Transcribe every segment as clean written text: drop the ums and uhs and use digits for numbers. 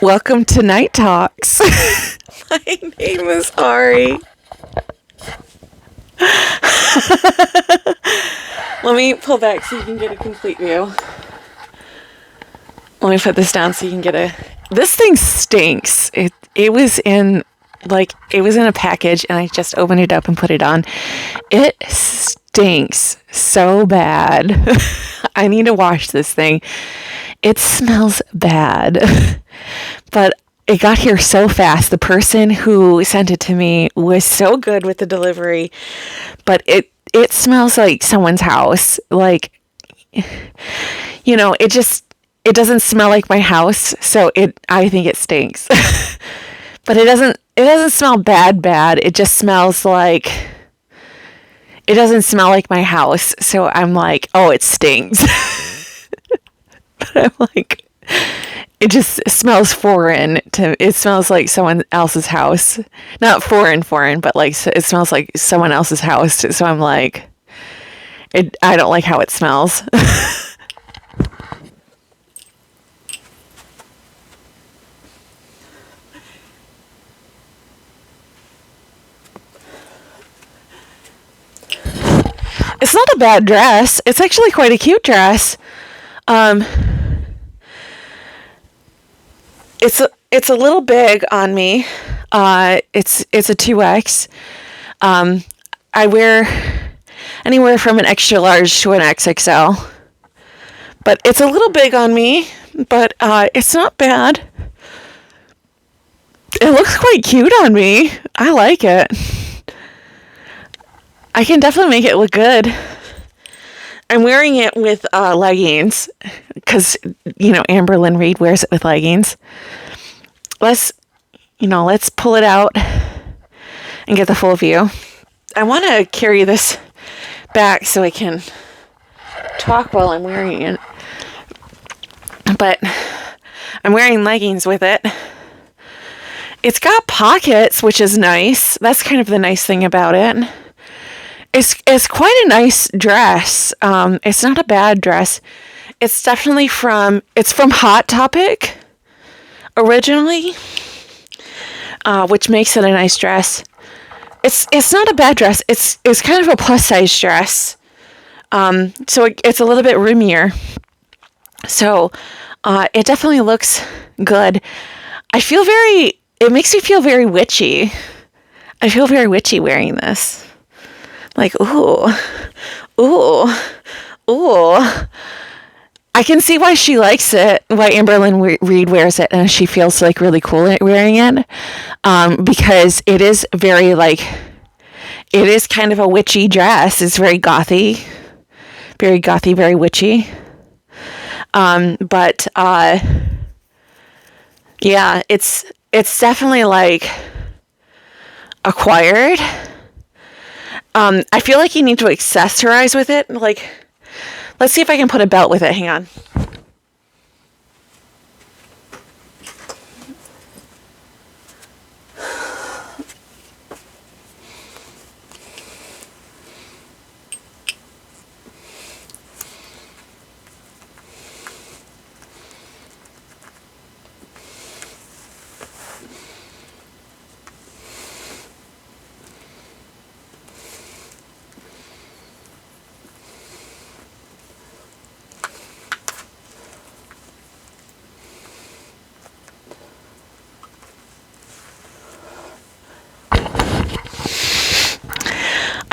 Welcome to Night Talks. My name is Ari. Let me pull back so you can get a complete view. Let me put this down so you can get a... This thing stinks. It was in a package and I just opened it up and put it on. It stinks so bad. I need to wash this thing. It smells bad. But it got here so fast. The person who sent it to me was so good with the delivery. But it smells like someone's house. Like, you know, it doesn't smell like my house, so I think it stinks. But it doesn't smell bad. It just smells like, it doesn't smell like my house, so I'm like, oh, it stinks. But I'm like, it just smells foreign it smells like someone else's house. Not foreign, but like it smells like someone else's house. So I'm like, I don't like how it smells. It's not a bad dress. It's actually quite a cute dress. It's a little big on me. It's a 2X. I wear anywhere from an extra large to an XXL. But it's a little big on me, but it's not bad. It looks quite cute on me. I like it. I can definitely make it look good. I'm wearing it with leggings because, you know, amberlynn Reid wears it with leggings. Let's pull it out and get the full view. I want to carry this back so I can talk while I'm wearing it. But I'm wearing leggings with it. It's got pockets, which is nice. That's kind of the nice thing about it. It's quite a nice dress. It's not a bad dress. It's definitely from Hot Topic originally, which makes it a nice dress. It's not a bad dress. It's kind of a plus size dress. So it's a little bit roomier. So it definitely looks good. It makes me feel very witchy. I feel very witchy wearing this. Like, ooh. I can see why she likes it, why amberlynn Reid wears it, and she feels like really cool wearing it. Because it is very it is kind of a witchy dress. It's very gothy, very witchy. But yeah, it's definitely like acquired. I feel like you need to accessorize with it. Like, let's see if I can put a belt with it. Hang on.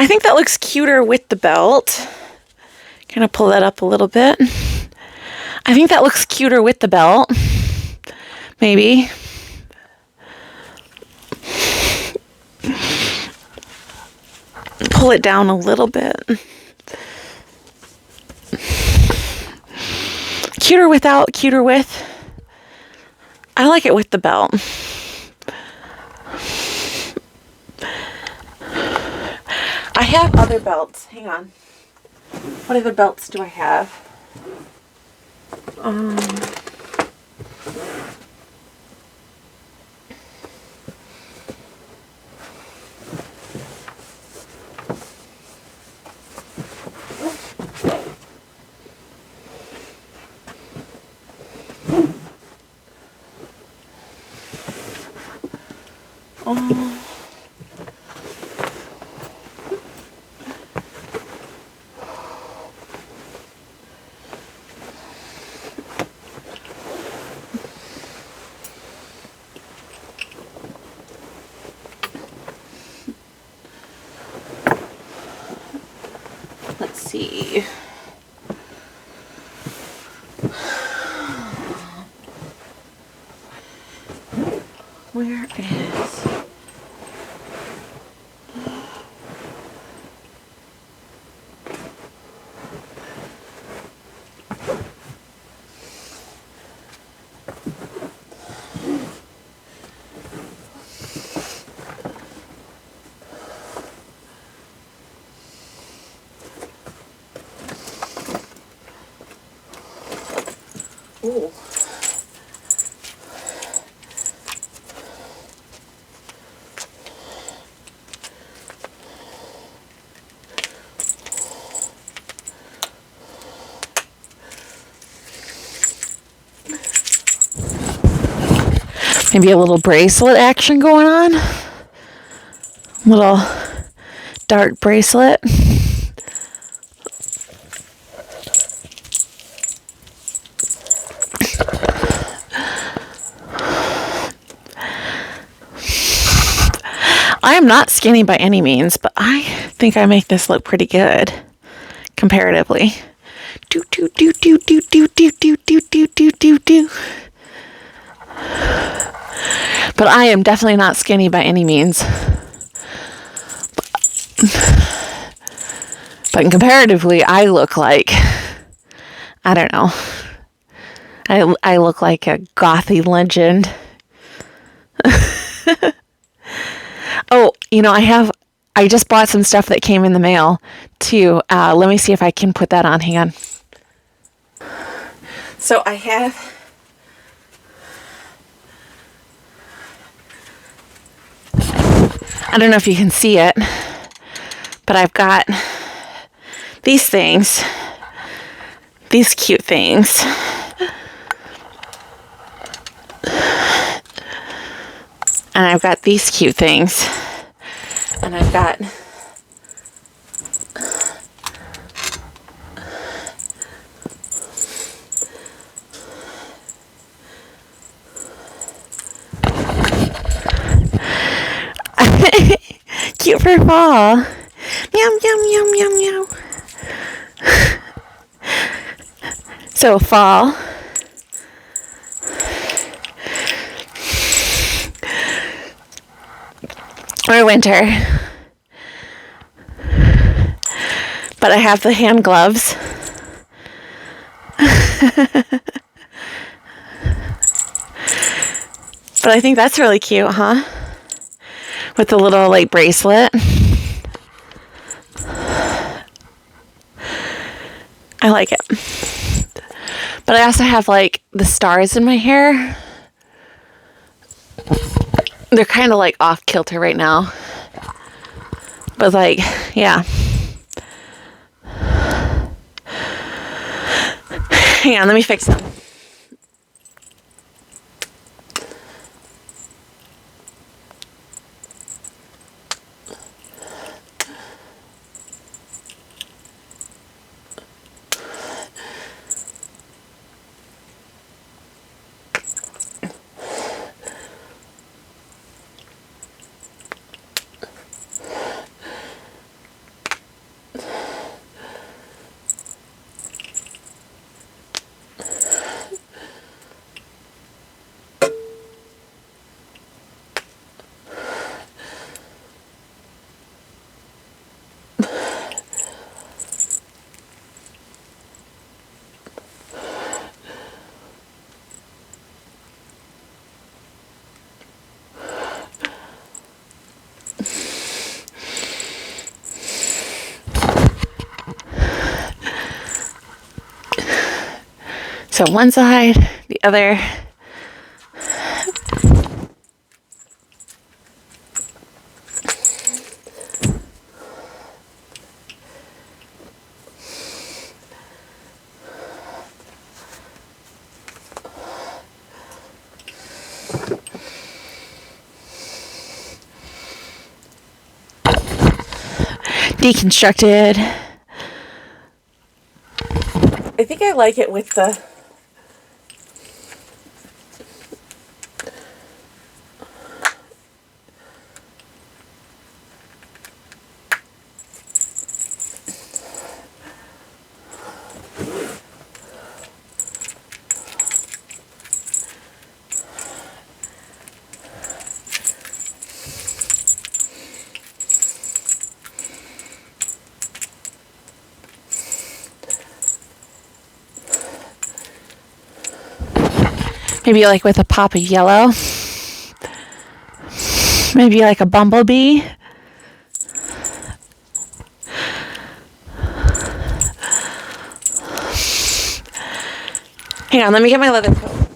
I think that looks cuter with the belt. Kind of pull that up a little bit. I think that looks cuter with the belt. Maybe. Pull it down a little bit. Cuter without, cuter with. I like it with the belt. I have other belts. Hang on. What other belts do I have? Oh. Let's see. Where is... Ooh. Maybe a little bracelet action going on. Little dart bracelet. I am not skinny by any means, but I think I make this look pretty good comparatively. Do do do do do do do do do do do do do. But I am definitely not skinny by any means. But comparatively, I look like, I don't know. I look like a gothy legend. Oh, you know, I just bought some stuff that came in the mail too. Let me see if I can put that on. Hang on. So I have I don't know if you can see it, but I've got these things, these cute things. And I've got these cute things. And I've got cute for fall. Meow, meow, meow, meow, meow. So fall. Or winter. But I have the hand gloves. But I think that's really cute, huh? With the little like bracelet. I like it. But I also have like the stars in my hair. They're kind of like off kilter right now. But like, yeah. Hang on, let me fix them. So one side, the other. deconstructed. I think I like it with the maybe like with a pop of yellow. Maybe like a bumblebee. Hang on, let me get my leather coat.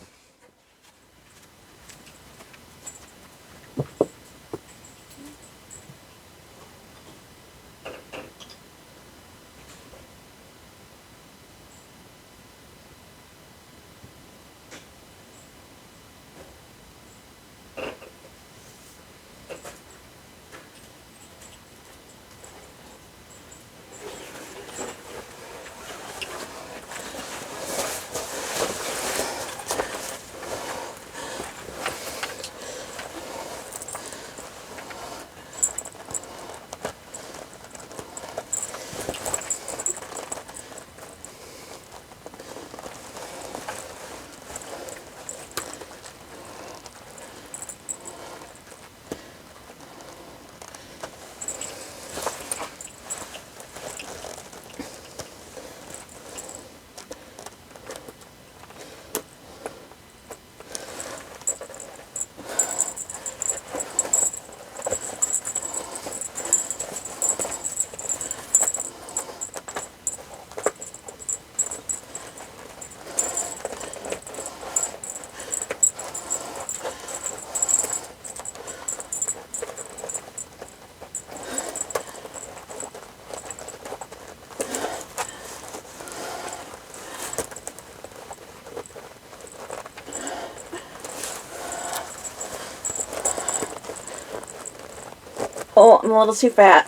Oh, I'm a little too fat.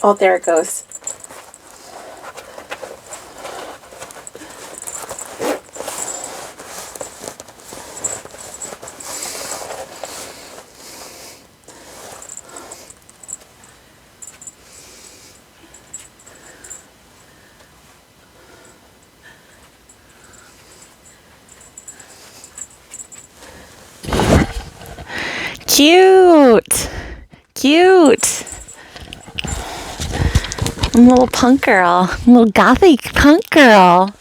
Oh, there it goes. Cute. Cute. I'm a little punk girl. I'm a little gothic punk girl.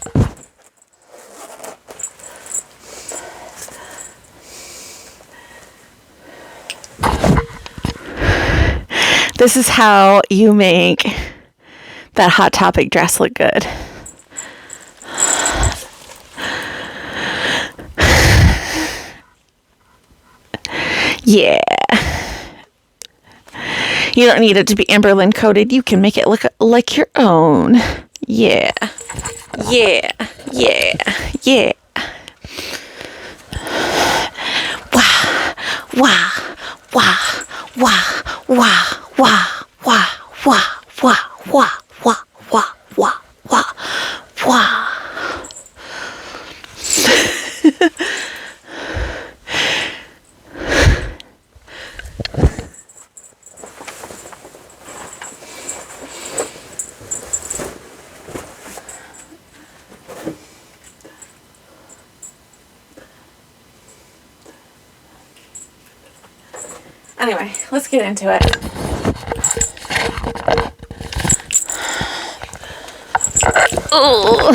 This is how you make that Hot Topic dress look good. Yeah. You don't need it to be amberlynn coated. You can make it look like your own. Yeah. Yeah. Yeah. Yeah. Wow. Wow. Wow. Wow. Wow. Wow. Wow. Wow. Wow. Wow. Wow. Wow. Wow. Wow. Wow. Anyway, let's get into it. Ooh.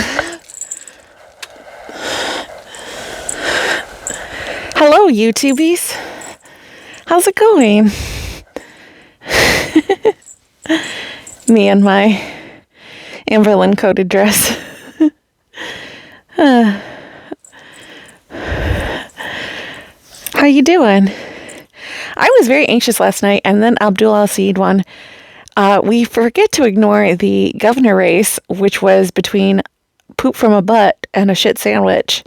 Hello, YouTubies. How's it going? Me and my amberlynn coated dress. How you doing? I was very anxious last night, and then Abdul Al-Said won. We forget to ignore the governor race, which was between poop from a butt and a shit sandwich.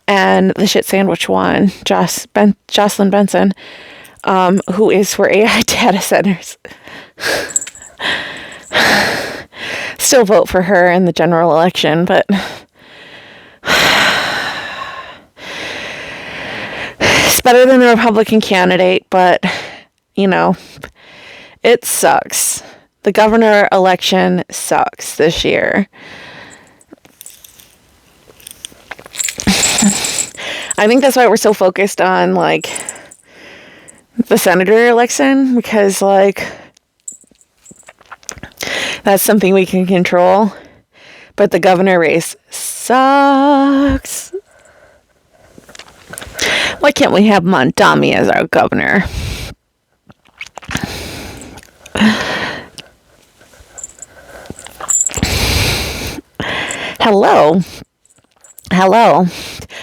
And the shit sandwich won. Jocelyn Benson, who is for AI data centers. Still vote for her in the general election, but it's better than the Republican candidate, but, it sucks. The governor election sucks this year. I think that's why we're so focused on, the senator election, because, that's something we can control. But the governor race sucks. Why can't we have Mondami as our governor? Hello. Hello.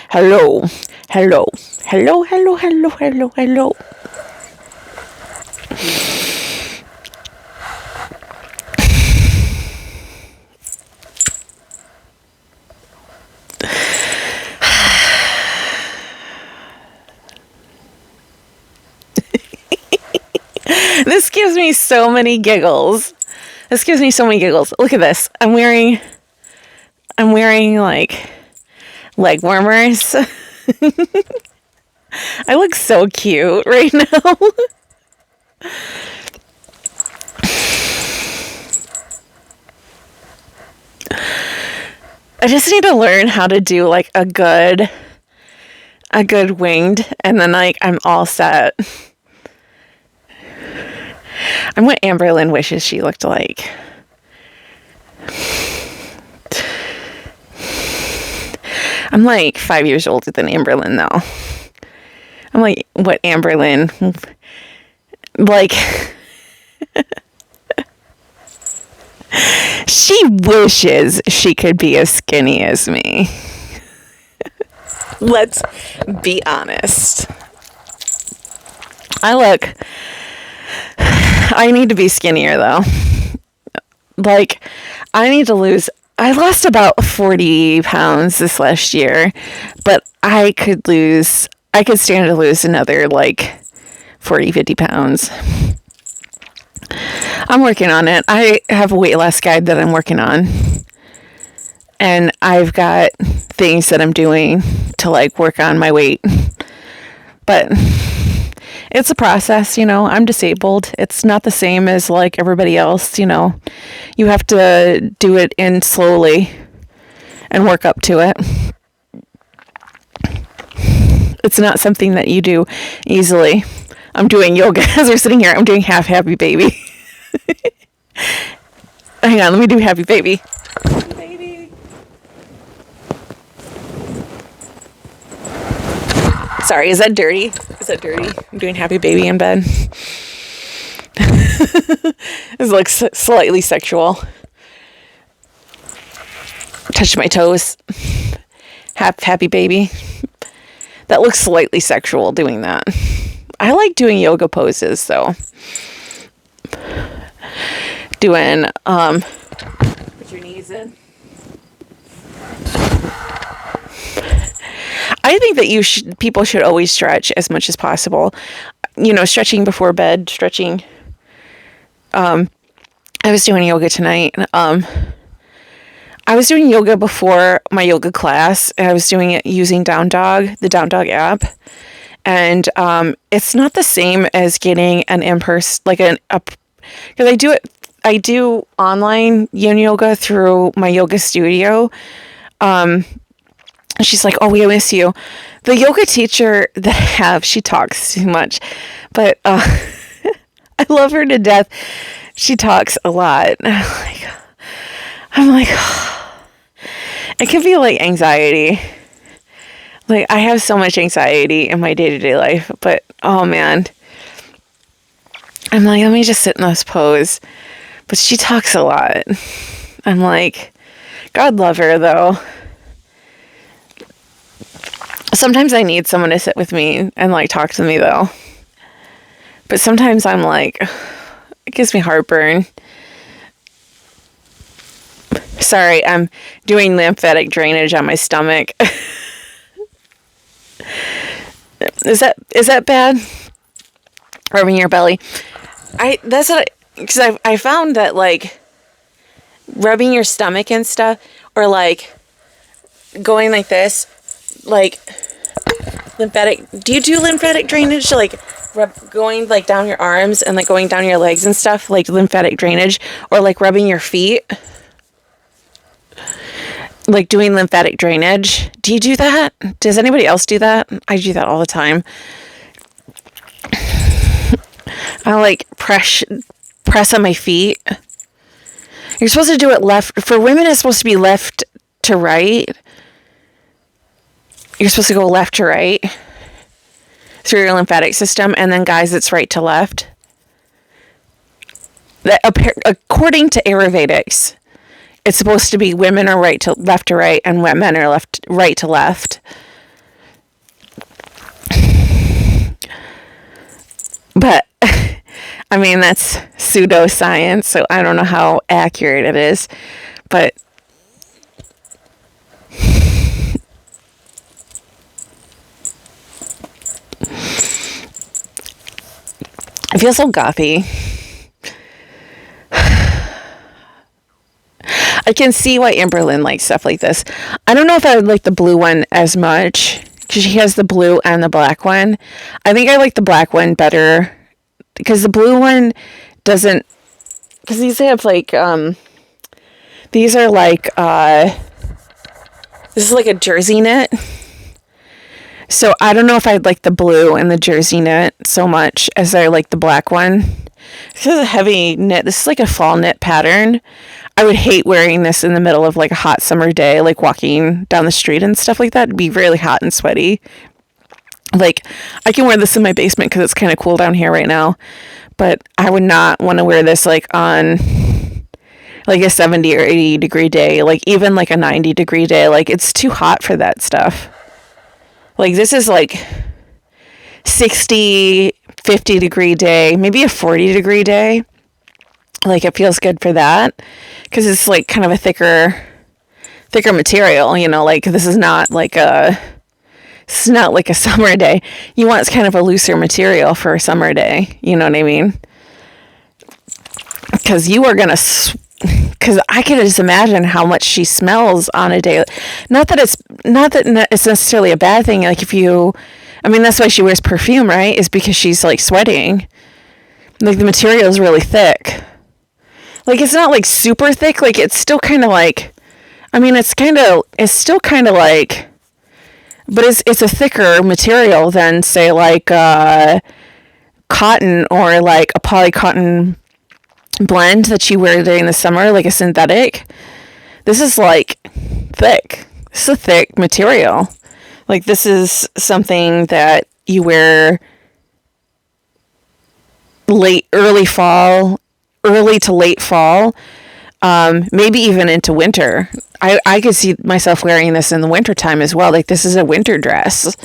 Hello. Hello. Hello, hello, hello, hello, hello. This gives me so many giggles. Look at this. I'm wearing leg warmers. I look so cute right now. I just need to learn how to do a good winged, and then I'm all set. I'm what Amberlynn wishes she looked like. I'm 5 years older than Amberlynn though. I'm what Amberlynn she wishes she could be as skinny as me. Let's be honest. I need to be skinnier though. I lost about 40 pounds this last year, but I could stand to lose another 40, 50 pounds. I'm working on it. I have a weight loss guide that I'm working on. And I've got things that I'm doing to work on my weight. But it's a process, I'm disabled. It's not the same as everybody else, You have to do it in slowly and work up to it. It's not something that you do easily. I'm doing yoga as we're sitting here. I'm doing half happy baby. Hang on, let me do happy baby. Baby. Sorry, is that dirty? I'm doing happy baby in bed. This looks slightly sexual. Touch my toes. Happy baby. That looks slightly sexual doing that. I like doing yoga poses though. Doing put your knees in. I think that people should always stretch as much as possible. Stretching before bed, stretching. I was doing yoga tonight. I was doing yoga before my yoga class, and I was doing it using the Down Dog app. And it's not the same as getting an in-person, because I do online yin yoga through my yoga studio. She's like, oh, we miss you. The yoga teacher that I have, she talks too much, but I love her to death. She talks a lot. I'm like, it can be anxiety. I have so much anxiety in my day-to-day life, but oh man. I'm let me just sit in this pose. But she talks a lot. I'm God love her though. Sometimes I need someone to sit with me and talk to me though. But sometimes I'm like, it gives me heartburn. Sorry, I'm doing lymphatic drainage on my stomach. Is that bad? Rubbing your belly. Because I found that like rubbing your stomach and stuff, or like going like this, like lymphatic. Do you do lymphatic drainage? Like going like down your arms and like going down your legs and stuff, like lymphatic drainage, or like rubbing your feet, like doing lymphatic drainage. Do you do that? Does anybody else do that? I do that all the time. I like press on my feet. You're supposed to do it left. For women, it's supposed to be left to right. You're supposed to go left to right through your lymphatic system, and then guys, it's right to left. According to Ayurvedics, it's supposed to be women are left to right, and men are right to left. But I mean, that's pseudoscience, so I don't know how accurate it is, but I feel so gothy. I can see why amberlynn likes stuff like this. I don't know if I would like the blue one as much, because she has the blue and the black one. I think I like the black one better, because the blue one doesn't, because these have like, these are like, this is like a jersey knit. So I don't know if I'd like the blue and the jersey knit so much as I like the black one. This is a heavy knit. This is like a fall knit pattern. I would hate wearing this in the middle of like a hot summer day, like walking down the street and stuff like that. It'd be really hot and sweaty. Like, I can wear this in my basement because it's kind of cool down here right now. But I would not want to wear this like on like a 70 or 80 degree day. Like even like a 90 degree day. Like it's too hot for that stuff. Like this is like 60, 50 degree day, maybe a 40 degree day. Like it feels good for that because it's like kind of a thicker material, you know, like this is not like a summer day. You want kind of a looser material for a summer day, you know what I mean? Because you are gonna because I can just imagine how much she smells on a day. Not that it's necessarily a bad thing. Like I mean, that's why she wears perfume, right? Is because she's like sweating. Like the material is really thick. Like it's not like super thick. Like it's still kind of like, I mean, it's still kind of like, but it's a thicker material than say like cotton or like a polycotton blend that you wear during the summer, like a synthetic. This is like thick. This is a thick material. Like this is something that you wear early to late fall, maybe even into winter. I could see myself wearing this in the winter time as well. Like this is a winter dress.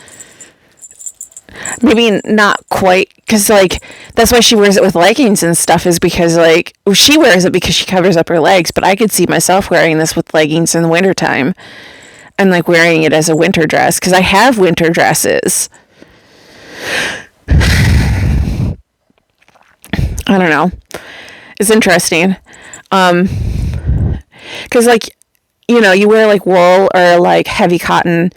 Maybe not quite, because like that's why she wears it with leggings and stuff, is because like she wears it because she covers up her legs, but I could see myself wearing this with leggings in the winter time and like wearing it as a winter dress, because I have winter dresses. I don't know, it's interesting, because like, you know, you wear like wool or like heavy cotton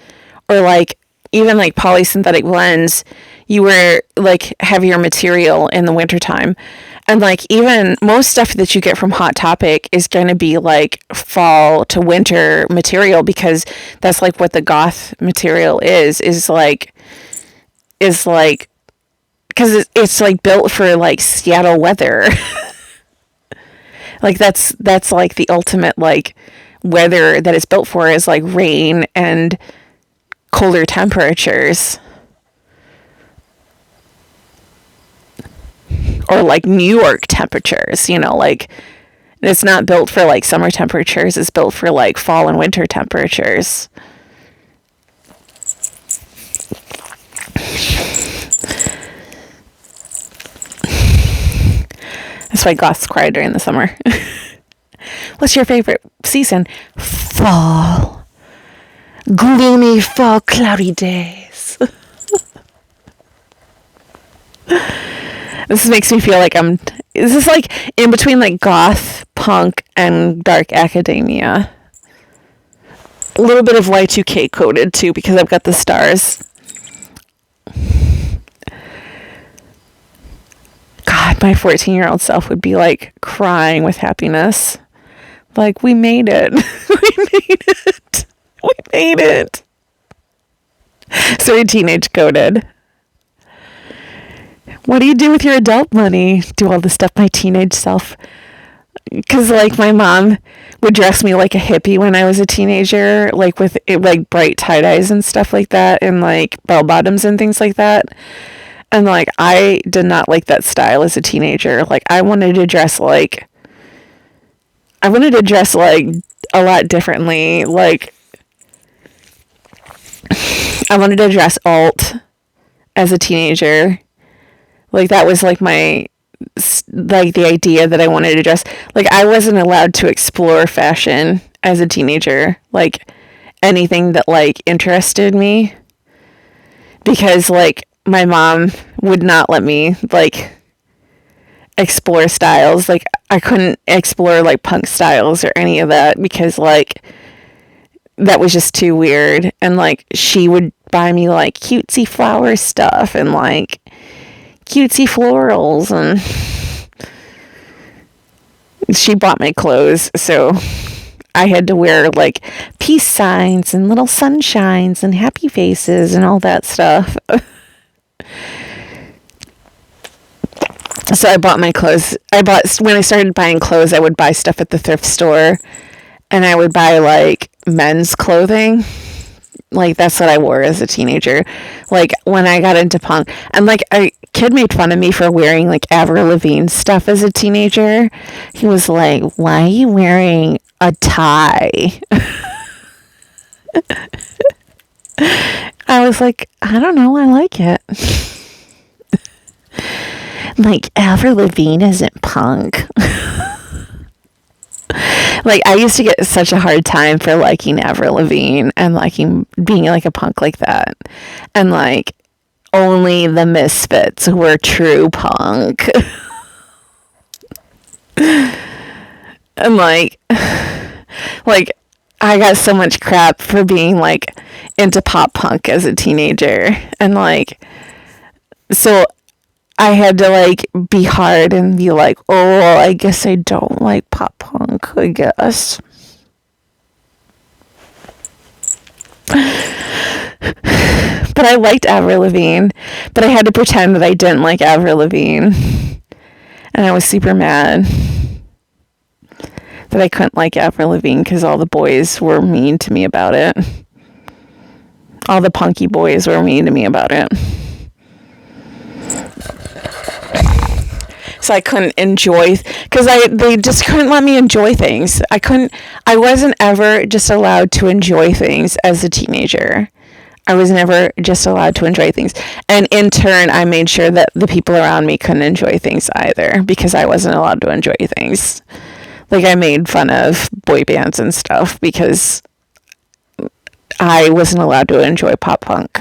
or like even like polysynthetic blends, you wear like heavier material in the wintertime. And like even most stuff that you get from Hot Topic is going to be like fall to winter material, because that's like what the goth material is like, because it's like built for like Seattle weather. Like that's like the ultimate like weather that it's built for, is like rain and colder temperatures, or like New York temperatures, you know, like it's not built for like summer temperatures, it's built for like fall and winter temperatures. That's why goths cry during the summer. What's your favorite season? Fall. Gloomy fall, cloudy days. This makes me feel like this is like in between like goth, punk, and dark academia. A little bit of Y2K coded too because I've got the stars. God, my 14-year-old self would be like crying with happiness. Like, we made it. We made it. We made it. So we teenage coded. What do you do with your adult money? Do all the stuff my teenage self. Because, like, my mom would dress me like a hippie when I was a teenager, like with like bright tie-dyes and stuff like that, and like bell-bottoms and things like that. And, like, I did not like that style as a teenager. Like, I wanted to dress like a lot differently. Like, I wanted to dress alt as a teenager. Like, that was, like, like, the idea that I wanted to dress. Like, I wasn't allowed to explore fashion as a teenager. Like, anything that, like, interested me. Because, like, my mom would not let me, like, explore styles. Like, I couldn't explore, like, punk styles or any of that because, like, that was just too weird. And, like, she would buy me, like, cutesy flower stuff and, like, cutesy florals. And she bought my clothes, so I had to wear, like, peace signs and little sunshines and happy faces and all that stuff. So I bought my clothes. When I started buying clothes, I would buy stuff at the thrift store. And I would buy, like, men's clothing. Like, that's what I wore as a teenager. Like, when I got into punk. And, like, a kid made fun of me for wearing, like, Avril Lavigne stuff as a teenager. He was like, why are you wearing a tie? I was like, I don't know. I like it. Like, Avril Lavigne isn't punk. Like, I used to get such a hard time for liking Avril Lavigne and liking being like a punk like that. And, like, only the misfits were true punk. And, like, I got so much crap for being, like, into pop punk as a teenager. And, like, so I had to, like, be hard and be like, oh, I guess I don't like pop punk, I guess. But I liked Avril Lavigne. But I had to pretend that I didn't like Avril Lavigne. And I was super mad that I couldn't like Avril Lavigne because all the boys were mean to me about it. All the punky boys were mean to me about it. So I couldn't enjoy, because they just couldn't let me enjoy things. I wasn't ever just allowed to enjoy things as a teenager. I was never just allowed to enjoy things. And in turn, I made sure that the people around me couldn't enjoy things either, because I wasn't allowed to enjoy things. Like, I made fun of boy bands and stuff because I wasn't allowed to enjoy pop punk.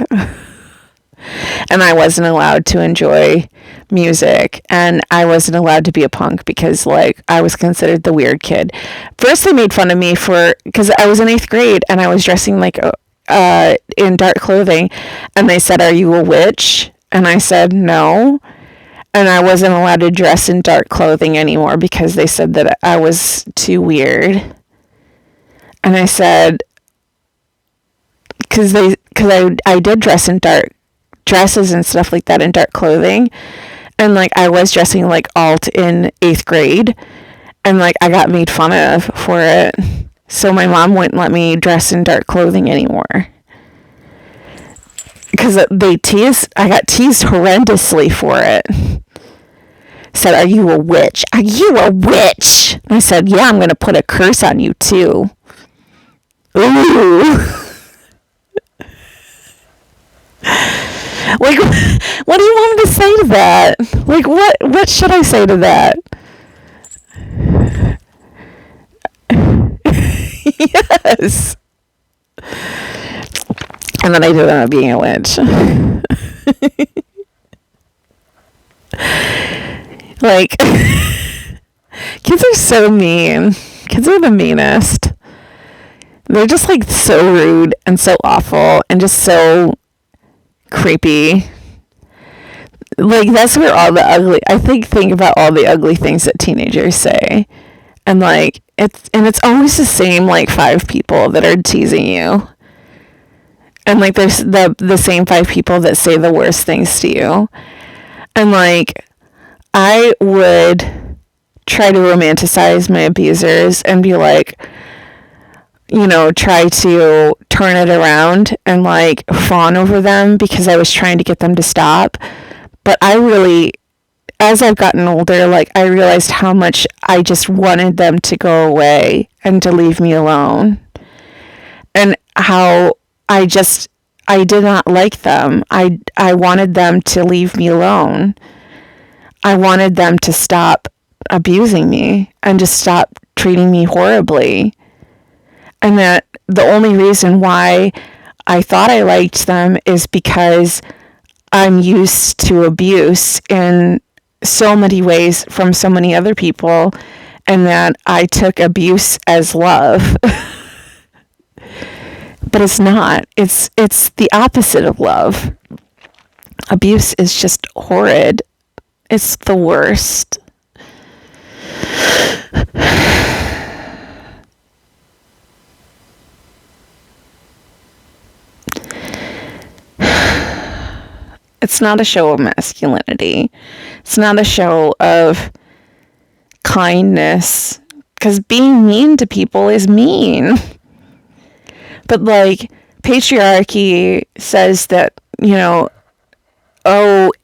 And I wasn't allowed to enjoy music, and I wasn't allowed to be a punk because, like, I was considered the weird kid. First, they made fun of me because I was in 8th grade and I was dressing like in dark clothing, and they said, "Are you a witch?" And I said, "No." And I wasn't allowed to dress in dark clothing anymore because they said that I was too weird. And I said, because I did dress in dark dresses and stuff like that in dark clothing, and, like, I was dressing like alt in 8th grade, and, like, I got made fun of for it, so my mom wouldn't let me dress in dark clothing anymore because I got teased horrendously for it. Said, "Are you a witch? Are you a witch?" And I said, "Yeah, I'm gonna put a curse on you too." Ooh. Like, what do you want me to say to that? Like, what should I say to that? Yes. And then I did end up being a witch. Like, kids are so mean. Kids are the meanest. They're just like so rude and so awful and just so creepy. Like, that's where all the ugly, I think about all the ugly things that teenagers say. And like, it's always the same like 5 people that are teasing you. And like, there's the same 5 people that say the worst things to you. And like, I would try to romanticize my abusers and be like, try to turn it around and like fawn over them because I was trying to get them to stop. But I really, as I've gotten older, like, I realized how much I just wanted them to go away and to leave me alone. And how I did not like them. I wanted them to leave me alone. I wanted them to stop abusing me and just stop treating me horribly. And that the only reason why I thought I liked them is because I'm used to abuse in so many ways from so many other people, and that I took abuse as love. But it's not. It's the opposite of love. Abuse is just horrid. It's the worst. It's not a show of masculinity. It's not a show of kindness. Because being mean to people is mean. But like, patriarchy says that,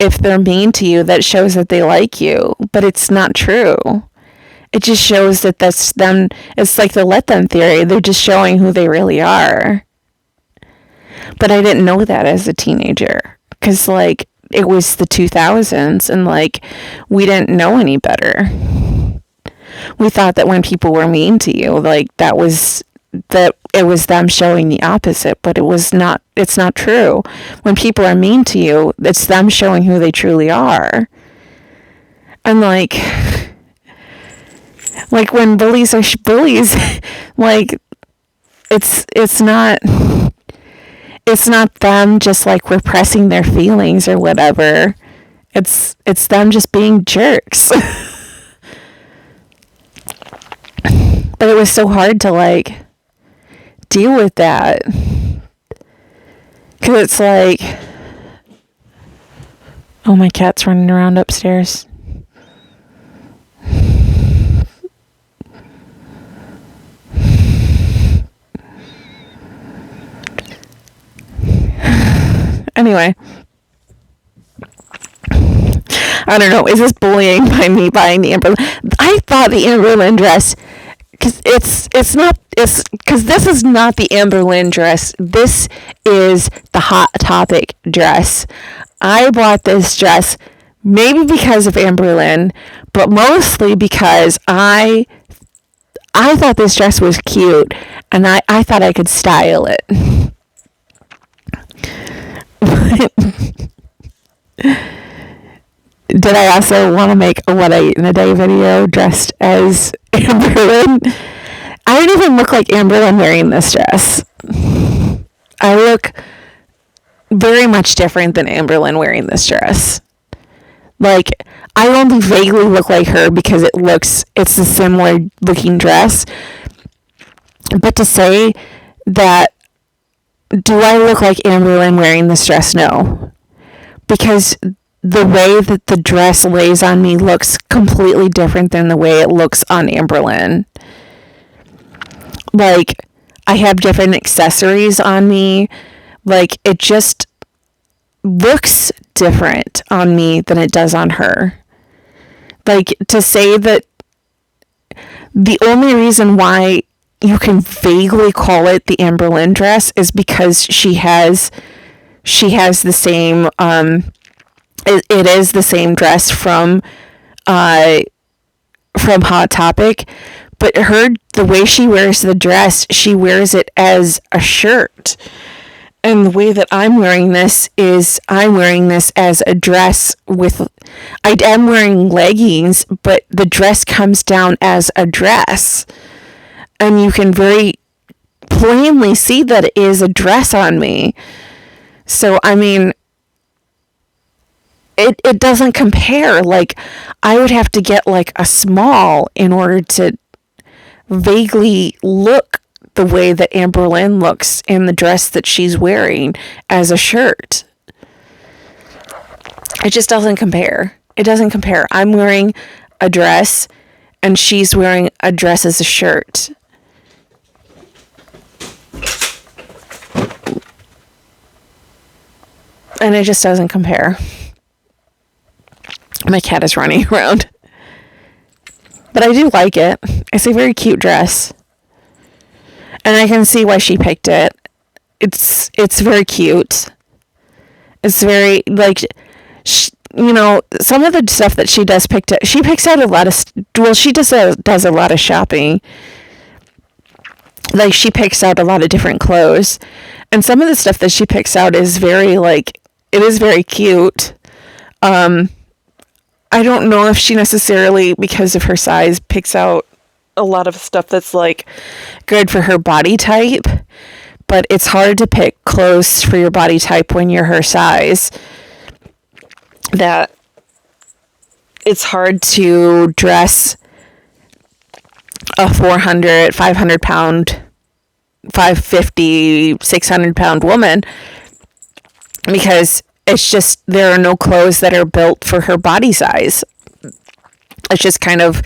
if they're mean to you, that shows that they like you. But it's not true. It just shows that that's them. It's like the let them theory. They're just showing who they really are. But I didn't know that as a teenager. Because, like, it was the 2000s, and, like, we didn't know any better. We thought that when people were mean to you, like, that it was them showing the opposite, but it's not true. When people are mean to you, it's them showing who they truly are. And, like when bullies are bullies, like, it's not them just like repressing their feelings or whatever. It's them just being jerks. But it was so hard to like deal with that. 'Cause it's like, oh, my cat's running around upstairs. Anyway, I don't know. Is this bullying by me buying the amberlynn? I thought the amberlynn dress, because because this is not the amberlynn dress. This is the Hot Topic dress. I bought this dress maybe because of amberlynn, but mostly because I thought this dress was cute, and I thought I could style it. Did I also want to make a What I Eat in a Day video dressed as amberlynn? I don't even look like amberlynn wearing this dress. I look very much different than amberlynn wearing this dress. Like, I only vaguely look like her because it's a similar looking dress. But to say that, do I look like amberlynn wearing this dress? No. Because the way that the dress lays on me looks completely different than the way it looks on amberlynn. Like, I have different accessories on me. Like, it just looks different on me than it does on her. Like, to say that the only reason why you can vaguely call it the amberlynn dress is because she has the same it is the same dress from Hot Topic, But the way she wears the dress, she wears it as a shirt. And the way that I'm wearing this is I'm wearing this as a dress I am wearing leggings, but the dress comes down as a dress. And you can very plainly see that it is a dress on me. So, I mean, it doesn't compare. Like, I would have to get like a small in order to vaguely look the way that amberlynn looks in the dress that she's wearing as a shirt. It just doesn't compare. It doesn't compare. I'm wearing a dress and she's wearing a dress as a shirt. And it just doesn't compare. My cat is running around. But I do like it. It's a very cute dress. And I can see why she picked it. It's very cute. It's very, like, some of the stuff that she does she picks out a lot of, she does a lot of shopping. Like, she picks out a lot of different clothes. And some of the stuff that she picks out is very, like, it is very cute. I don't know if she necessarily, because of her size, picks out a lot of stuff that's like good for her body type, but it's hard to pick clothes for your body type when you're her size. That it's hard to dress a 400, 500 pound, 550, 600 pound woman, because it's just, there are no clothes that are built for her body size. It's just kind of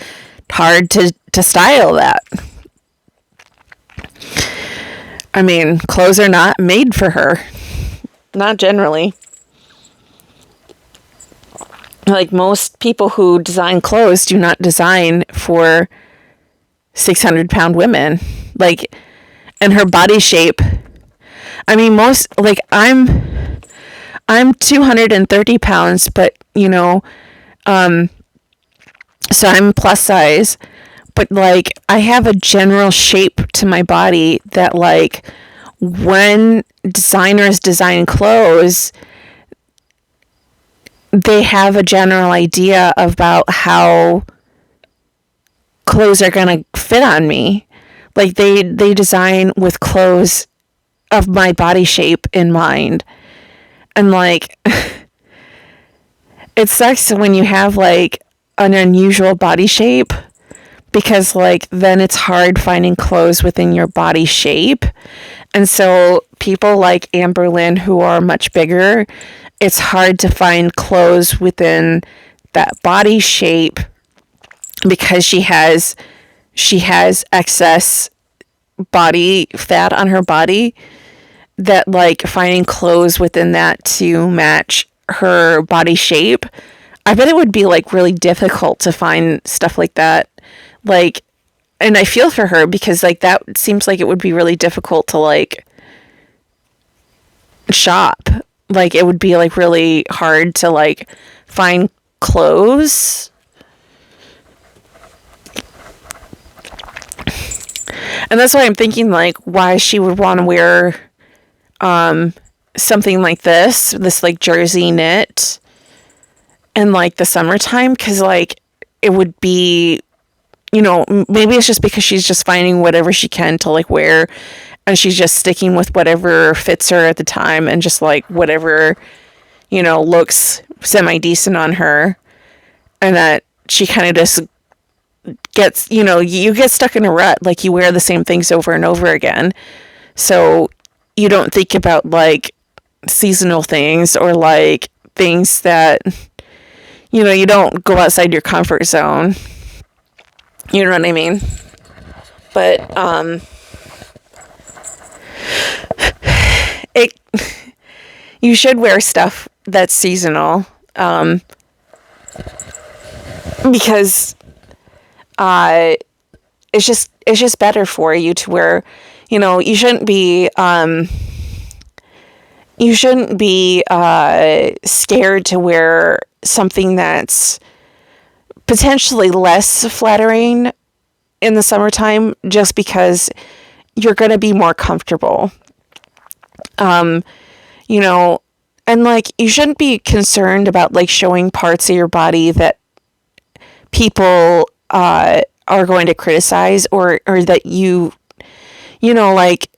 hard to style that. I mean, clothes are not made for her. Not generally. Like, most people who design clothes do not design for 600 pound women. Like, and her body shape. I mean, I'm 230 pounds, but, so I'm plus size, but, like, I have a general shape to my body that, like, when designers design clothes, they have a general idea about how clothes are going to fit on me. Like, they design with clothes of my body shape in mind. And, like, it sucks when you have, like, an unusual body shape, because, like, then it's hard finding clothes within your body shape. And so people like amberlynn, who are much bigger, it's hard to find clothes within that body shape, because she has excess body fat on her body, that, like, finding clothes within that to match her body shape, I bet it would be, like, really difficult to find stuff like that. Like, and I feel for her, because, like, that seems like it would be really difficult to, like, shop. Like, it would be, like, really hard to, like, find clothes. And that's why I'm thinking, like, why she would want to wear something like this, like, jersey knit in, like, the summertime, because, like, it would be, maybe it's just because she's just finding whatever she can to, like, wear, and she's just sticking with whatever fits her at the time, and just, like, whatever, looks semi-decent on her, and that she kind of just gets, you get stuck in a rut, like, you wear the same things over and over again, so you don't think about, like, seasonal things, or, like, things that, you don't go outside your comfort zone. You know what I mean? But, you should wear stuff that's seasonal, because, it's just better for you to wear, you shouldn't be scared to wear something that's potentially less flattering in the summertime just because you're going to be more comfortable. You know, and like you shouldn't be concerned about like showing parts of your body that people are going to criticize, or that like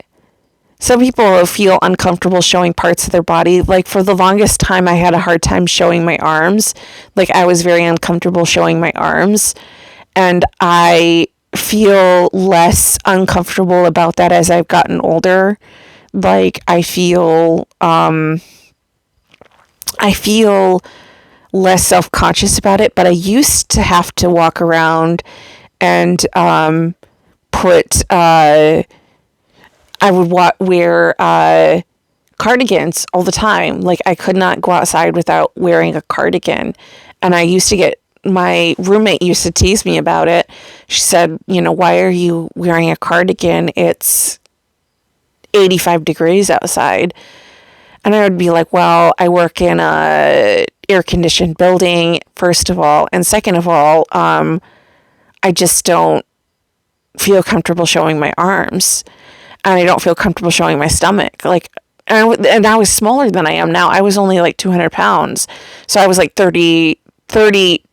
some people feel uncomfortable showing parts of their body. Like for the longest time, I had a hard time showing my arms. Like I was very uncomfortable showing my arms. And I feel less uncomfortable about that as I've gotten older. Like I feel less self-conscious about it, but I used to have to walk around and put I would wear cardigans all the time. Like I could not go outside without wearing a cardigan. And my roommate used to tease me about it. She said, why are you wearing a cardigan? It's 85 degrees outside. And I would be like, well, I work in a air-conditioned building, first of all. And second of all, I just don't feel comfortable showing my arms. And I don't feel comfortable showing my stomach. Like, and I was smaller than I am now. I was only like 200 pounds. So I was like 20, 30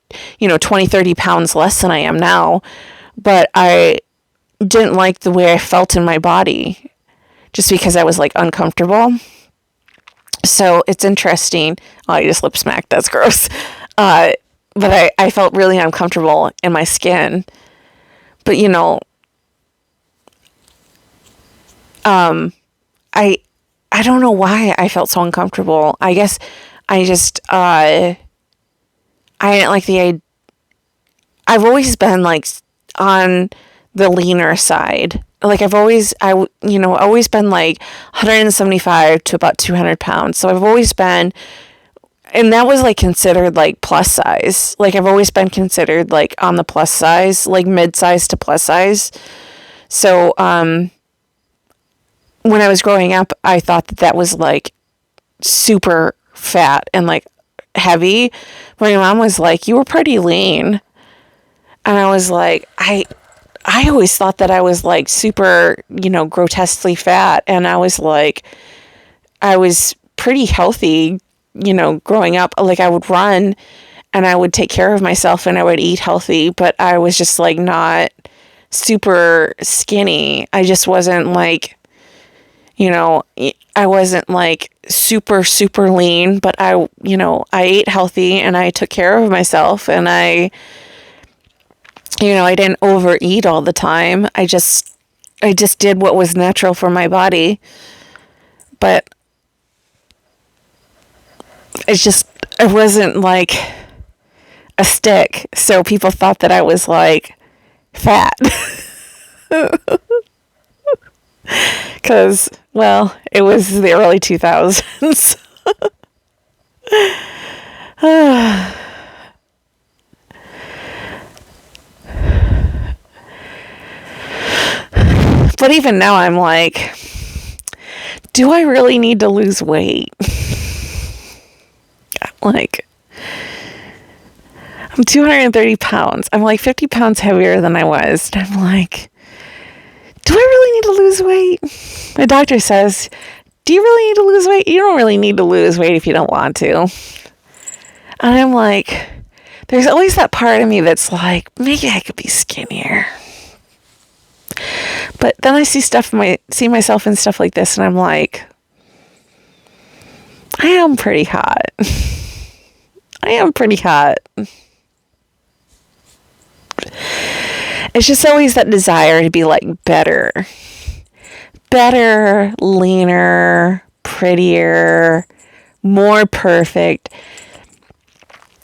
pounds less than I am now. But I didn't like the way I felt in my body just because I was like uncomfortable. So it's interesting. Oh, I just lip smacked. That's gross. But I felt really uncomfortable in my skin. But, I don't know why I felt so uncomfortable. I guess I just, I didn't like I've always been like on the leaner side. Like I've always been like 175 to about 200 pounds. So I've always been, and that was like considered like plus size. Like I've always been considered like on the plus size, like mid-size to plus size. So, when I was growing up, I thought that was like super fat and like heavy. My mom was like, you were pretty lean. And I was like, I always thought that I was like super, grotesquely fat. And I was like, I was pretty healthy, growing up. Like I would run and I would take care of myself and I would eat healthy, but I was just like not super skinny. I just wasn't like, I wasn't like super, super lean, but I ate healthy and I took care of myself and I didn't overeat all the time. I just did what was natural for my body. But I wasn't like a stick. So people thought that I was like fat. Because, well, it was the early 2000s. But even now I'm like, do I really need to lose weight? Like, I'm 230 pounds. I'm like 50 pounds heavier than I was. And I'm like, do I really need to lose weight? My doctor says, do you really need to lose weight? You don't really need to lose weight if you don't want to. And I'm like, there's always that part of me that's like, maybe I could be skinnier. But then I see myself in stuff like this and I'm like, I am pretty hot. I am pretty hot. It's just always that desire to be like better, leaner, prettier, more perfect.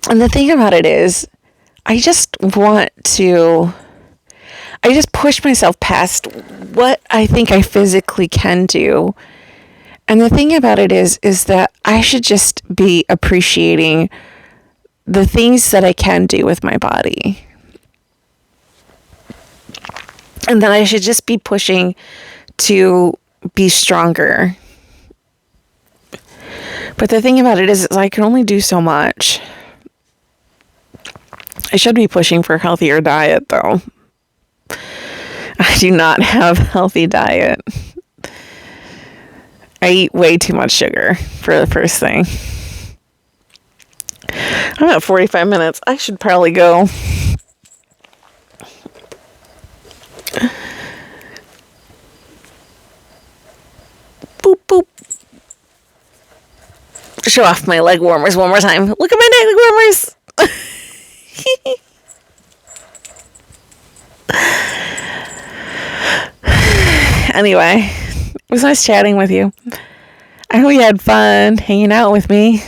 And the thing about it is, I just push myself past what I think I physically can do. And the thing about it is that I should just be appreciating the things that I can do with my body. And then I should just be pushing to be stronger. But the thing about it is I can only do so much. I should be pushing for a healthier diet, though. I do not have a healthy diet. I eat way too much sugar for the first thing. I'm at 45 minutes. I should probably go. Boop, boop. Show off my leg warmers one more time. Look at my leg warmers. Anyway, it was nice chatting with you. I hope you had fun hanging out with me.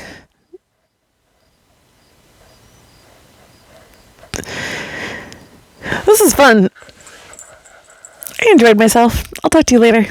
This is fun. I enjoyed myself. I'll talk to you later.